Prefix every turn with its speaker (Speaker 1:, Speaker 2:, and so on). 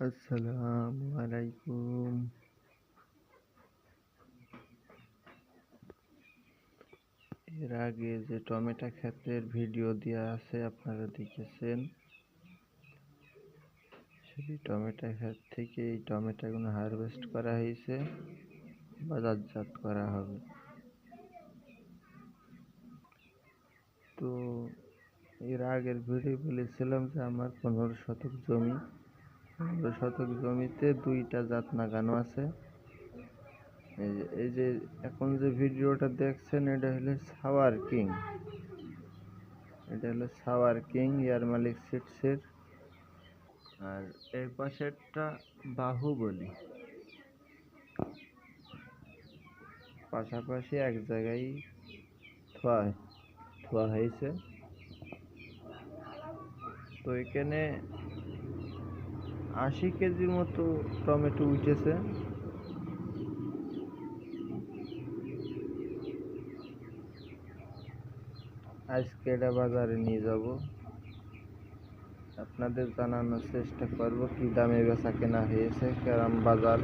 Speaker 1: আসসালামু আলাইকুম। এর আগে যে টমেটো ক্ষেতের ভিডিও দেওয়া আছে আপনারা দেখেছেন। সেই টমেটো ক্ষেত থেকে এই টমেটোগুলো হারভেস্ট করা হয়েছে, বাজারজাত করা হবে। তো এর আগের ভিডিও বলেছিলাম যে আমার 15 শতক জমি, 15 শতক জমিতে 2টা জাত লাগানো আছে। এই যে এখন যে ভিডিওটা দেখছেন এটা হলো সাওয়ার কিং। এটা হলো সাওয়ার কিং এয়ার মালিক সিডসের। আর এই পাশেরটা বাহুবলী। পাশাপাশি এক জায়গায় থোয়া হয়েছে। তো এখানে 80 কেজির মতো টমেটো উঠেছে। আজকে এটা বাজারে নিয়ে যাব, আপনাদের জানানোর চেষ্টা করব কি দামে বেচা কেনা হয়েছে, কেরাম বাজার।